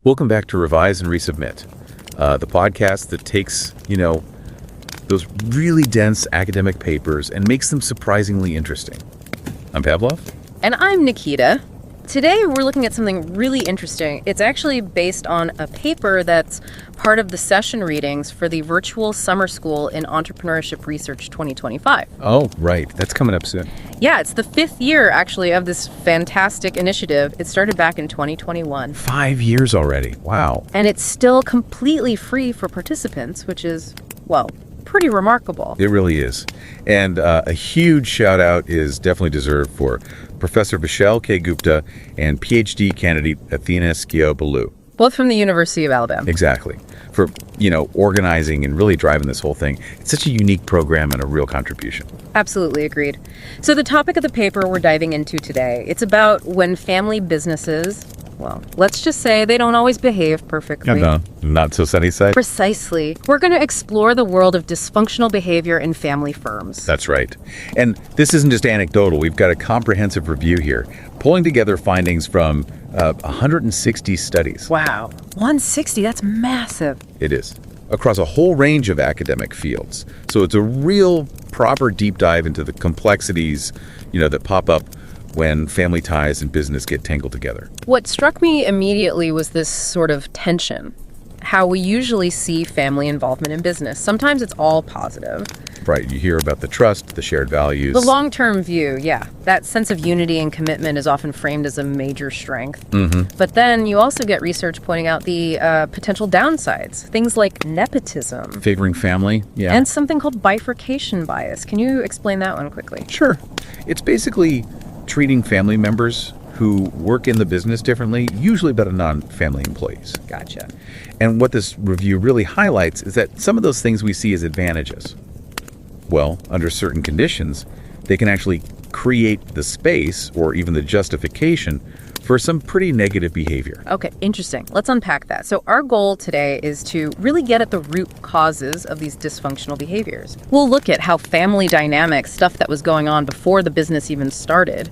Welcome back to Revise and Resubmit, the podcast that takes, those really dense academic papers and makes them surprisingly interesting. I'm Pavlov. And I'm Nikita. Today we're looking at something really interesting. It's actually based on a paper that's part of the session readings for the Virtual Summer School in Entrepreneurship Research 2025. Oh, right. That's coming up soon. Yeah, it's the 5th year, actually, of this fantastic initiative. It started back in 2021. 5 years already. Wow. And it's still completely free for participants, which is, well, pretty remarkable. It really is. And a huge shout out is definitely deserved for Professor Vishal K. Gupta and PhD candidate Athena Skio-Baloo. Both from the University of Alabama. Exactly. For, organizing and really driving this whole thing. It's such a unique program and a real contribution. Absolutely agreed. So the topic of the paper we're diving into today, it's about when family businesses, well, let's just say they don't always behave perfectly. No, not so sunny side. Precisely. We're going to explore the world of dysfunctional behavior in family firms. That's right. And this isn't just anecdotal. We've got a comprehensive review here, pulling together findings from 160 studies. Wow. 160, that's massive. It is. Across a whole range of academic fields. So it's a real proper deep dive into the complexities, that pop up when family ties and business get tangled together. What struck me immediately was this sort of tension. How we usually see family involvement in business. Sometimes it's all positive. Right. You hear about the trust, the shared values. The long-term view, yeah. That sense of unity and commitment is often framed as a major strength. Mm-hmm. But then you also get research pointing out the potential downsides. Things like nepotism. Favoring family, yeah. And something called bifurcation bias. Can you explain that one quickly? Sure. It's basically treating family members who work in the business differently, usually better non-family employees. Gotcha. And what this review really highlights is that some of those things we see as advantages, well, under certain conditions, they can actually create the space or even the justification for some pretty negative behavior. Okay, interesting. Let's unpack that. So our goal today is to really get at the root causes of these dysfunctional behaviors. We'll look at how family dynamics, stuff that was going on before the business even started,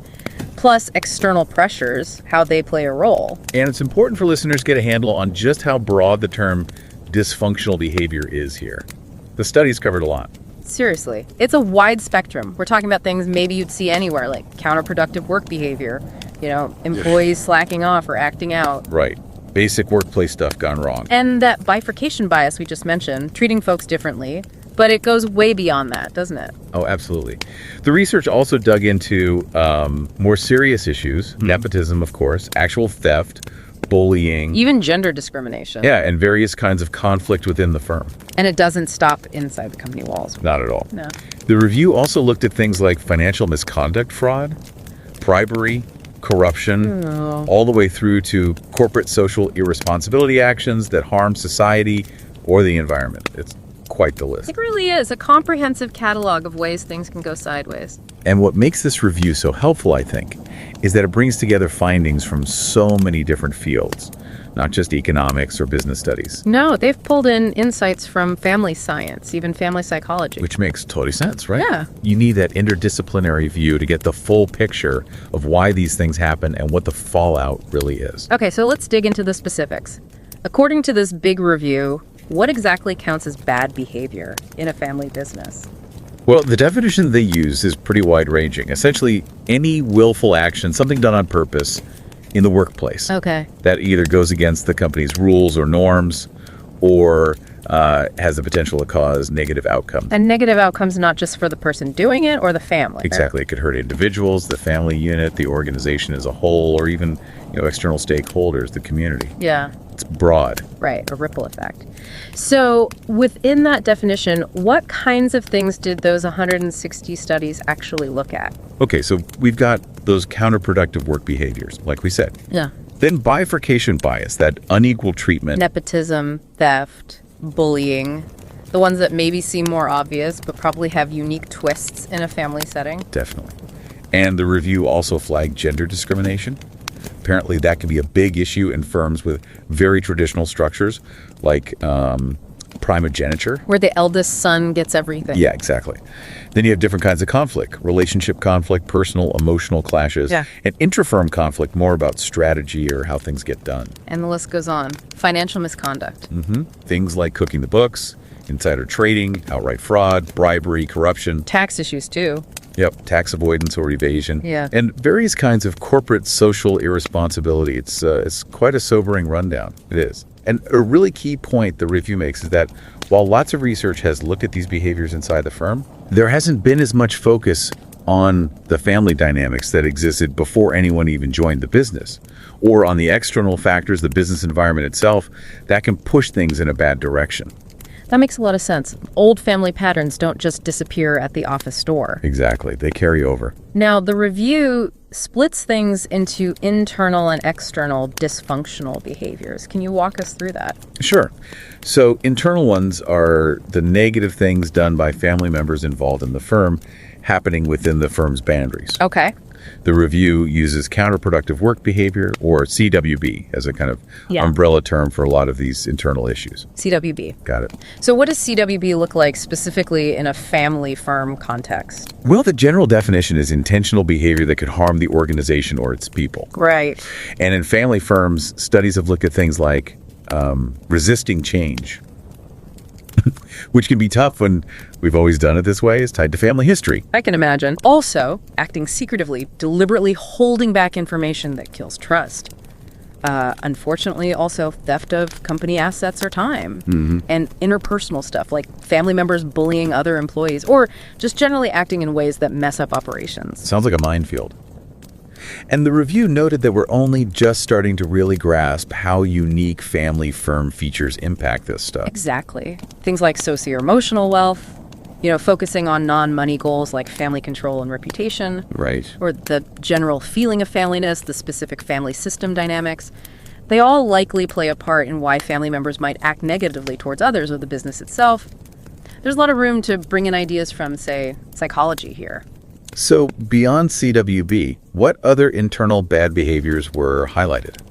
plus external pressures, how they play a role. And it's important for listeners to get a handle on just how broad the term dysfunctional behavior is here. The studies covered a lot. Seriously, it's a wide spectrum. We're talking about things maybe you'd see anywhere, like counterproductive work behavior, employees slacking off or acting out. Right. Basic workplace stuff gone wrong. And that bifurcation bias we just mentioned, treating folks differently. But it goes way beyond that, doesn't it? Oh, absolutely. The research also dug into more serious issues, nepotism, of course, actual theft, bullying. Even gender discrimination. Yeah, and various kinds of conflict within the firm. And it doesn't stop inside the company walls. Not at all. No. The review also looked at things like financial misconduct fraud, bribery, corruption, all the way through to corporate social irresponsibility actions that harm society or the environment. It's quite the list. It really is a comprehensive catalog of ways things can go sideways. And what makes this review so helpful, I think, is that it brings together findings from so many different fields, not just economics or business studies. No, they've pulled in insights from family science, even family psychology. Which makes total sense, right? Yeah. You need that interdisciplinary view to get the full picture of why these things happen and what the fallout really is. Okay, so let's dig into the specifics. According to this big review, what exactly counts as bad behavior in a family business? Well, the definition they use is pretty wide-ranging. Essentially, any willful action, something done on purpose in the workplace. Okay. That either goes against the company's rules or norms or has the potential to cause negative outcomes. And negative outcomes not just for the person doing it or the family. Exactly. It could hurt individuals, the family unit, the organization as a whole, or even external stakeholders, the community. Yeah. It's broad. Right, a ripple effect. So within that definition, what kinds of things did those 160 studies actually look at? Okay, so we've got those counterproductive work behaviors, like we said. Yeah. Then bifurcation bias, that unequal treatment. Nepotism, theft, bullying, the ones that maybe seem more obvious but probably have unique twists in a family setting. Definitely. And the review also flagged gender discrimination. Apparently that can be a big issue in firms with very traditional structures like primogeniture. Where the eldest son gets everything. Yeah, exactly. Then you have different kinds of conflict, relationship conflict, personal, emotional clashes, and intrafirm conflict, more about strategy or how things get done. And the list goes on. Financial misconduct. Things like cooking the books, insider trading, outright fraud, bribery, corruption. Tax issues, too. Yep, tax avoidance or evasion. Yeah. And various kinds of corporate social irresponsibility. It's quite a sobering rundown. It is. And a really key point the review makes is that while lots of research has looked at these behaviors inside the firm, there hasn't been as much focus on the family dynamics that existed before anyone even joined the business, or on the external factors, the business environment itself, that can push things in a bad direction. That makes a lot of sense. Old family patterns don't just disappear at the office door. Exactly. They carry over. Now, the review splits things into internal and external dysfunctional behaviors. Can you walk us through that? Sure. So internal ones are the negative things done by family members involved in the firm happening within the firm's boundaries. Okay. The review uses counterproductive work behavior, or CWB, as a kind of umbrella term for a lot of these internal issues. CWB. Got it. So what does CWB look like specifically in a family firm context? Well, the general definition is intentional behavior that could harm the organization or its people. Right. And in family firms, studies have looked at things like resisting change, which can be tough when we've always done it this way, is tied to family history. I can imagine. Also, acting secretively, deliberately holding back information that kills trust. Unfortunately, also theft of company assets or time. And interpersonal stuff, like family members bullying other employees, or just generally acting in ways that mess up operations. Sounds like a minefield. And the review noted that we're only just starting to really grasp how unique family firm features impact this stuff. Exactly. Things like socio-emotional wealth, focusing on non-money goals like family control and reputation. Right. Or the general feeling of familyness, the specific family system dynamics. They all likely play a part in why family members might act negatively towards others or the business itself. There's a lot of room to bring in ideas from, say, psychology here. So beyond CWB, what other internal bad behaviors were highlighted?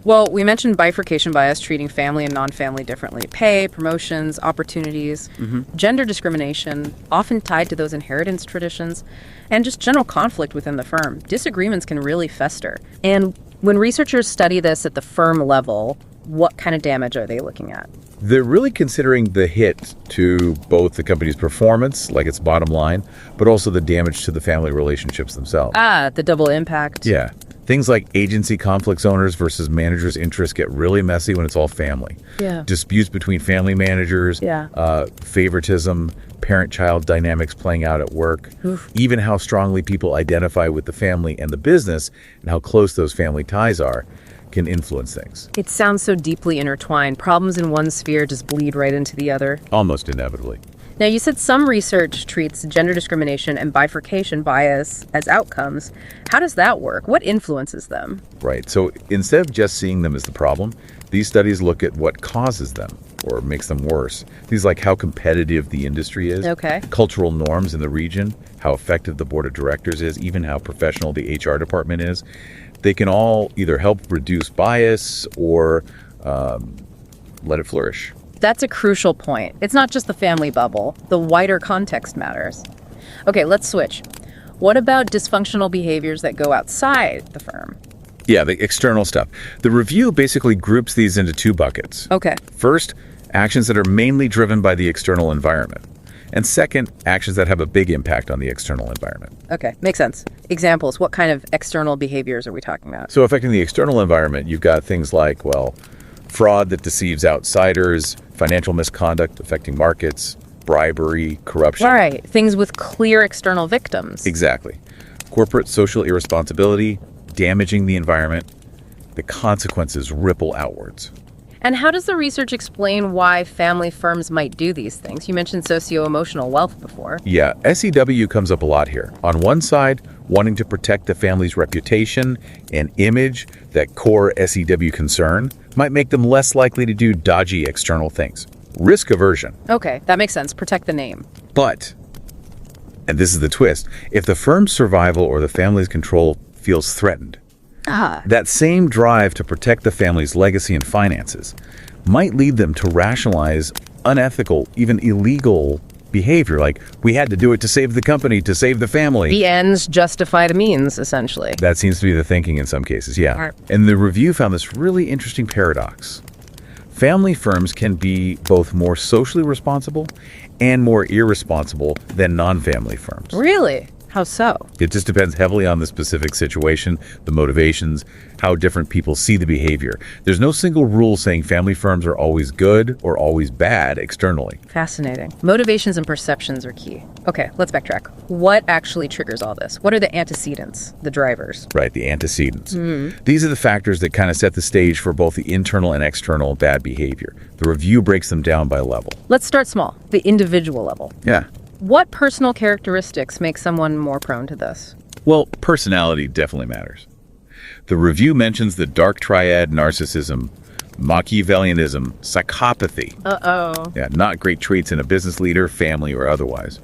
Well, we mentioned bifurcation bias, treating family and non-family differently. Pay, promotions, opportunities, gender discrimination, often tied to those inheritance traditions, and just general conflict within the firm. Disagreements can really fester. And when researchers study this at the firm level, what kind of damage are they looking at? They're really considering the hit to both the company's performance, like its bottom line, but also the damage to the family relationships themselves. The double impact. Yeah. Things like agency conflicts owners versus managers' interests get really messy when it's all family. Yeah. Disputes between family managers, Yeah. favoritism, parent-child dynamics playing out at work, even how strongly people identify with the family and the business and how close those family ties are can influence things. It sounds so deeply intertwined. Problems in one sphere just bleed right into the other. Almost inevitably. Now, you said some research treats gender discrimination and bifurcation bias as outcomes. How does that work? What influences them? Right. So instead of just seeing them as the problem, these studies look at what causes them or makes them worse. Things like how competitive the industry is, cultural norms in the region, how effective the board of directors is, even how professional the HR department is. They can all either help reduce bias or let it flourish. That's a crucial point. It's not just the family bubble. The wider context matters. Okay, let's switch. What about dysfunctional behaviors that go outside the firm? Yeah, the external stuff. The review basically groups these into two buckets. Okay. First, actions that are mainly driven by the external environment. And second, actions that have a big impact on the external environment. Okay, makes sense. Examples, what kind of external behaviors are we talking about? So affecting the external environment, you've got things like, fraud that deceives outsiders, financial misconduct affecting markets, bribery, corruption. Right, things with clear external victims. Exactly. Corporate social irresponsibility, damaging the environment, the consequences ripple outwards. And how does the research explain why family firms might do these things? You mentioned socio-emotional wealth before. Yeah, SEW comes up a lot here. On one side, wanting to protect the family's reputation and image, that core SEW concern, might make them less likely to do dodgy external things. Risk aversion. Okay, that makes sense. Protect the name. But, and this is the twist, if the firm's survival or the family's control feels threatened, that same drive to protect the family's legacy and finances might lead them to rationalize unethical, even illegal behavior, like we had to do it to save the company, to save the family. The ends justify the means, essentially. That seems to be the thinking in some cases, yeah. Right. And the review found this really interesting paradox. Family firms can be both more socially responsible and more irresponsible than non-family firms. Really? How so? It just depends heavily on the specific situation, the motivations, how different people see the behavior. There's no single rule saying family firms are always good or always bad externally. Fascinating. Motivations and perceptions are key. Okay, let's backtrack. What actually triggers all this? What are the antecedents, the drivers? Right, the antecedents. These are the factors that kind of set the stage for both the internal and external bad behavior. The review breaks them down by level. Let's start small, the individual level. Yeah. What personal characteristics make someone more prone to this? Well, personality definitely matters. The review mentions the dark triad narcissism, Machiavellianism, psychopathy. Uh-oh. Yeah, not great traits in a business leader, family, or otherwise.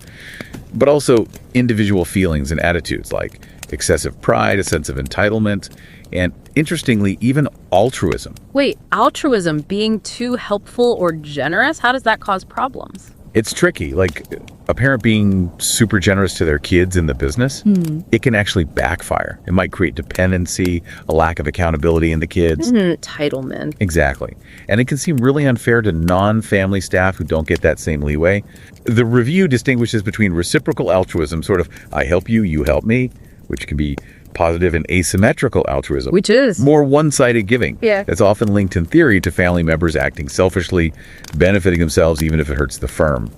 But also individual feelings and attitudes like excessive pride, a sense of entitlement, and interestingly, even altruism. Wait, altruism, being too helpful or generous? How does that cause problems? It's tricky. Like a parent being super generous to their kids in the business, it can actually backfire. It might create dependency, a lack of accountability in the kids. Entitlement. Exactly. And it can seem really unfair to non-family staff who don't get that same leeway. The review distinguishes between reciprocal altruism, sort of I help you, you help me, which can be positive, and asymmetrical altruism, Which is? more one-sided giving. Yeah. That's often linked in theory to family members acting selfishly, benefiting themselves even if it hurts the firm.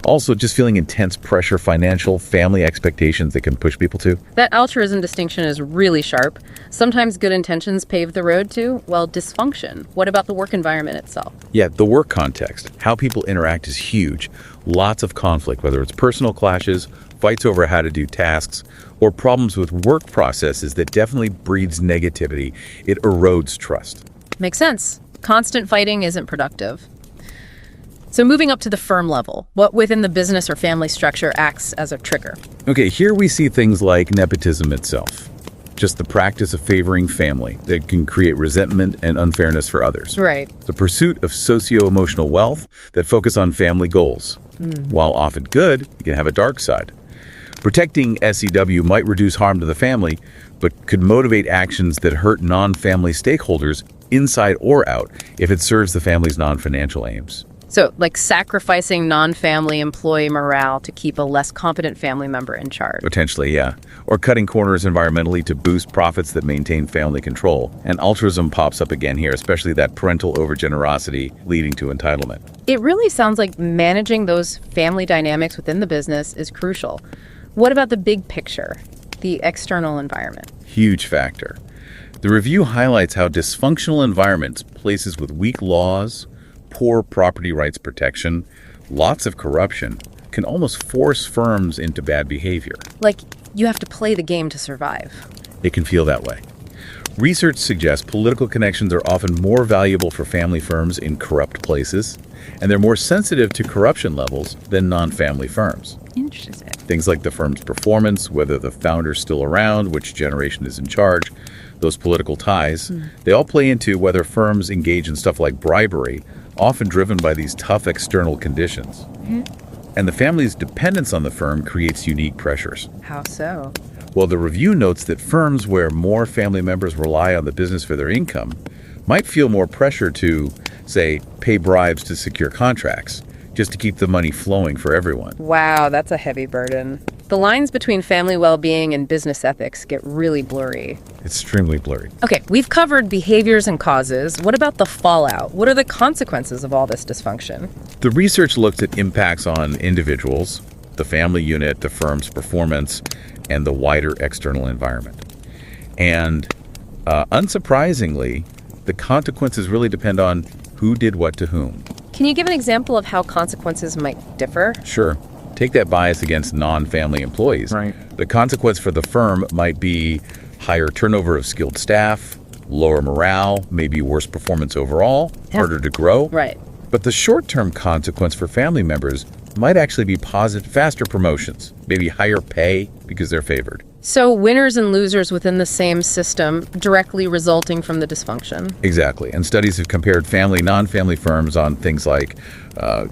Also, just feeling intense pressure, financial, family expectations that can push people to. That altruism distinction is really sharp. Sometimes good intentions pave the road to, well, dysfunction. What about the work environment itself? Yeah, the work context, how people interact is huge. Lots of conflict, whether it's personal clashes, fights over how to do tasks, or problems with work processes that definitely breeds negativity. It erodes trust. Makes sense. Constant fighting isn't productive. So moving up to the firm level, what within the business or family structure acts as a trigger? Okay, here we see things like nepotism itself. Just the practice of favoring family that can create resentment and unfairness for others. Right. The pursuit of socio-emotional wealth that focus on family goals. While often good, it can have a dark side. Protecting SEW might reduce harm to the family, but could motivate actions that hurt non-family stakeholders inside or out if it serves the family's non-financial aims. So, like sacrificing non-family employee morale to keep a less competent family member in charge. Potentially, yeah. Or cutting corners environmentally to boost profits that maintain family control. And altruism pops up again here, especially that parental overgenerosity leading to entitlement. It really sounds like managing those family dynamics within the business is crucial. What about the big picture, the external environment? Huge factor. The review highlights how dysfunctional environments, places with weak laws, poor property rights protection, lots of corruption, can almost force firms into bad behavior. Like, you have to play the game to survive. It can feel that way. Research suggests political connections are often more valuable for family firms in corrupt places, and they're more sensitive to corruption levels than non-family firms. Interesting. Things like the firm's performance, whether the founder's still around, which generation is in charge, those political ties, they all play into whether firms engage in stuff like bribery, often driven by these tough external conditions. And the family's dependence on the firm creates unique pressures. How so? Well, the review notes that firms where more family members rely on the business for their income might feel more pressure to, say, pay bribes to secure contracts, just to keep the money flowing for everyone. Wow, that's a heavy burden. The lines between family well-being and business ethics get really blurry. Extremely blurry. Okay, we've covered behaviors and causes. What about the fallout? What are the consequences of all this dysfunction? The research looked at impacts on individuals, the family unit, the firm's performance, and the wider external environment. And unsurprisingly, the consequences really depend on who did what to whom. Can you give an example of how consequences might differ? Sure. Take that bias against non-family employees. Right. The consequence for the firm might be higher turnover of skilled staff, lower morale, maybe worse performance overall, harder to grow. Right. But the short-term consequence for family members might actually be positive, faster promotions, maybe higher pay because they're favored. So winners and losers within the same system directly resulting from the dysfunction. Exactly. And studies have compared family, non-family firms on things like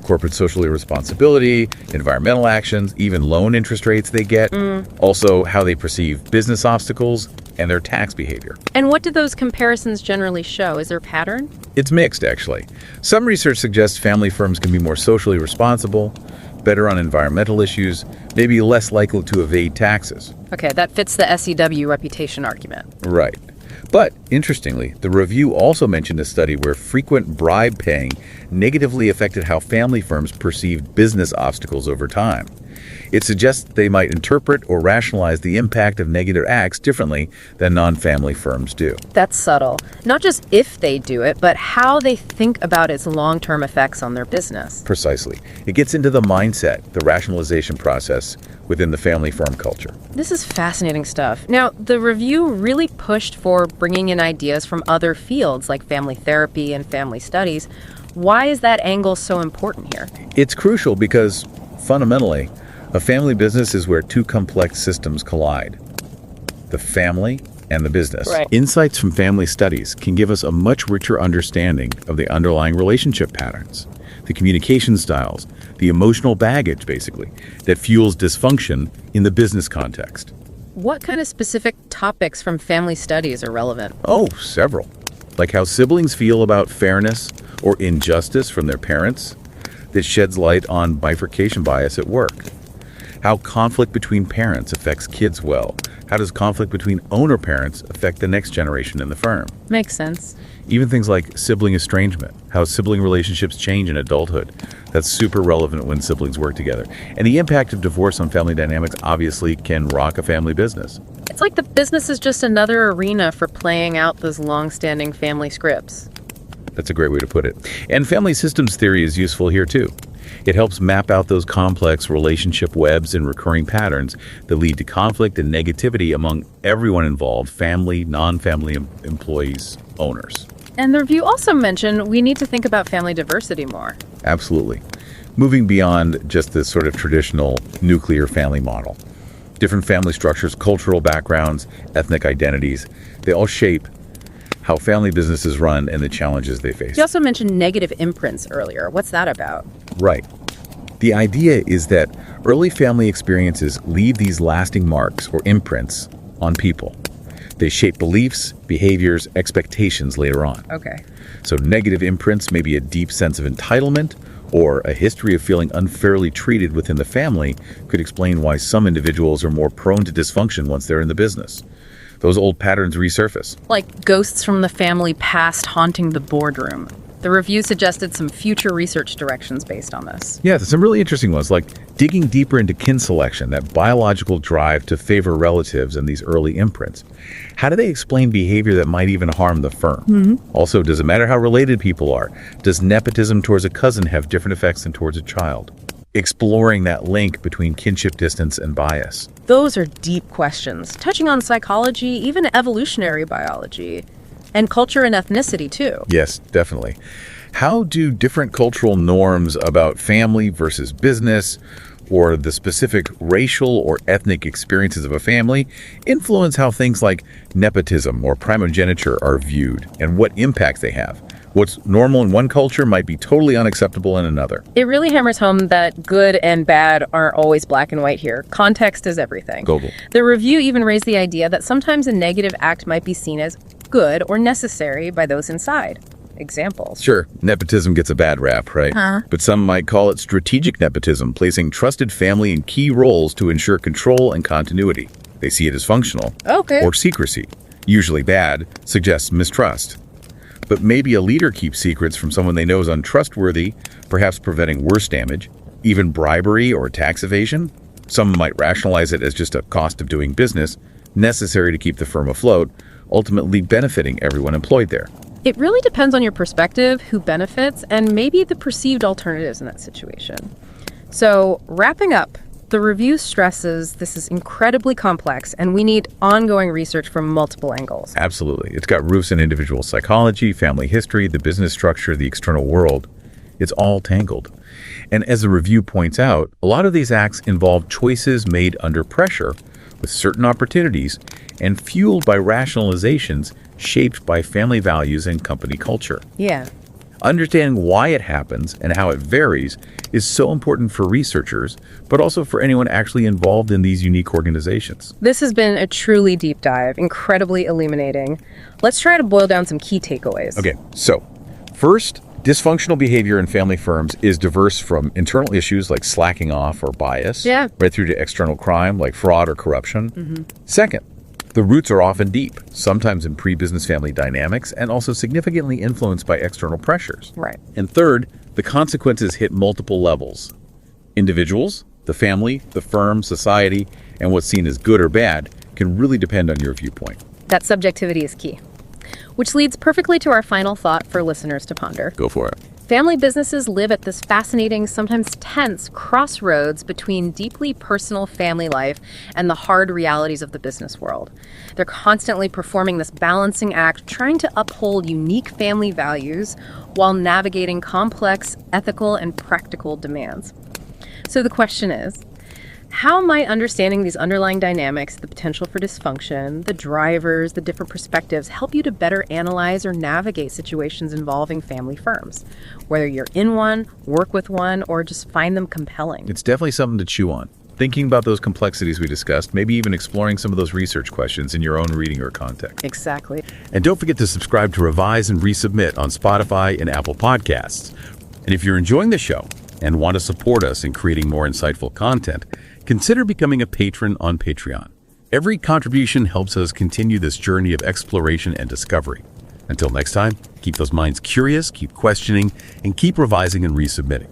corporate social irresponsibility, environmental actions, even loan interest rates they get, also how they perceive business obstacles and their tax behavior. And what do those comparisons generally show? Is there a pattern? It's mixed, actually. Some research suggests family firms can be more socially responsible, better on environmental issues, maybe less likely to evade taxes. Okay, that fits the SEW reputation argument. Right. But, interestingly, the review also mentioned a study where frequent bribe paying negatively affected how family firms perceived business obstacles over time. It suggests they might interpret or rationalize the impact of negative acts differently than non-family firms do. That's subtle. Not just if they do it, but how they think about its long-term effects on their business. Precisely. It gets into the mindset, the rationalization process within the family firm culture. This is fascinating stuff. Now, the review really pushed for bringing in ideas from other fields like family therapy and family studies. Why is that angle so important here? It's crucial because, fundamentally, a family business is where two complex systems collide: the family and the business. Right. Insights from family studies can give us a much richer understanding of the underlying relationship patterns, the communication styles, the emotional baggage, basically, that fuels dysfunction in the business context. What kind of specific topics from family studies are relevant? Oh, several. Like how siblings feel about fairness or injustice from their parents. That sheds light on bifurcation bias at work. How conflict between parents affects kids well. How does conflict between owner parents affect the next generation in the firm? Makes sense. Even things like sibling estrangement, how sibling relationships change in adulthood. That's super relevant when siblings work together. And the impact of divorce on family dynamics obviously can rock a family business. It's like the business is just another arena for playing out those long-standing family scripts. That's a great way to put it. And family systems theory is useful here too. It helps map out those complex relationship webs and recurring patterns that lead to conflict and negativity among everyone involved: family, non-family employees, owners. And the review also mentioned we need to think about family diversity more. Absolutely. Moving beyond just this sort of traditional nuclear family model. Different family structures, cultural backgrounds, ethnic identities, they all shape how family businesses run and the challenges they face. You also mentioned negative imprints earlier. What's that about? Right. The idea is that early family experiences leave these lasting marks or imprints on people. They shape beliefs, behaviors, expectations later on. Okay. So negative imprints may be a deep sense of entitlement or a history of feeling unfairly treated within the family could explain why some individuals are more prone to dysfunction once they're in the business. Those old patterns resurface. Like ghosts from the family past haunting the boardroom. The review suggested some future research directions based on this. Yeah, there's some really interesting ones, like digging deeper into kin selection, that biological drive to favor relatives and these early imprints. How do they explain behavior that might even harm the firm? Also, does it matter how related people are? Does nepotism towards a cousin have different effects than towards a child? Exploring that link between kinship distance and bias. Those are deep questions, touching on psychology, even evolutionary biology, and culture and ethnicity too. Yes, definitely. How do different cultural norms about family versus business, or the specific racial or ethnic experiences of a family, influence how things like nepotism or primogeniture are viewed and what impacts they have? What's normal in one culture might be totally unacceptable in another. It really hammers home that good and bad aren't always black and white here. Context is everything. Global. The review even raised the idea that sometimes a negative act might be seen as good or necessary by those inside. Examples. Sure, nepotism gets a bad rap, right? But some might call it strategic nepotism, placing trusted family in key roles to ensure control and continuity. They see it as functional. Okay. Or secrecy. Usually bad, suggests mistrust. But maybe a leader keeps secrets from someone they know is untrustworthy, perhaps preventing worse damage, even bribery or tax evasion. Some might rationalize it as just a cost of doing business, necessary to keep the firm afloat, ultimately benefiting everyone employed there. It really depends on your perspective, who benefits, and maybe the perceived alternatives in that situation. So, wrapping up, the review stresses this is incredibly complex and we need ongoing research from multiple angles. Absolutely. It's got roots in individual psychology, family history, the business structure, the external world. It's all tangled. And as the review points out, a lot of these acts involve choices made under pressure with certain opportunities and fueled by rationalizations shaped by family values and company culture. Yeah. Understanding why it happens and how it varies is so important for researchers, but also for anyone actually involved in these unique organizations. This has been a truly deep dive, incredibly illuminating. Let's try to boil down some key takeaways. Okay, so first, dysfunctional behavior in family firms is diverse from internal issues like slacking off or bias, right through to external crime like fraud or corruption. Second, the roots are often deep, sometimes in pre-business family dynamics, and also significantly influenced by external pressures. Right. And third, the consequences hit multiple levels. Individuals, the family, the firm, society, and what's seen as good or bad can really depend on your viewpoint. That subjectivity is key. Which leads perfectly to our final thought for listeners to ponder. Go for it. Family businesses live at this fascinating, sometimes tense crossroads between deeply personal family life and the hard realities of the business world. They're constantly performing this balancing act, trying to uphold unique family values while navigating complex ethical and practical demands. So the question is, how might understanding these underlying dynamics, the potential for dysfunction, the drivers, the different perspectives, help you to better analyze or navigate situations involving family firms, whether you're in one, work with one, or just find them compelling? It's definitely something to chew on. Thinking about those complexities we discussed, maybe even exploring some of those research questions in your own reading or context. Exactly. And don't forget to subscribe to Revise and Resubmit on Spotify and Apple Podcasts. And if you're enjoying the show and want to support us in creating more insightful content, consider becoming a patron on Patreon. Every contribution helps us continue this journey of exploration and discovery. Until next time, keep those minds curious, keep questioning, and keep revising and resubmitting.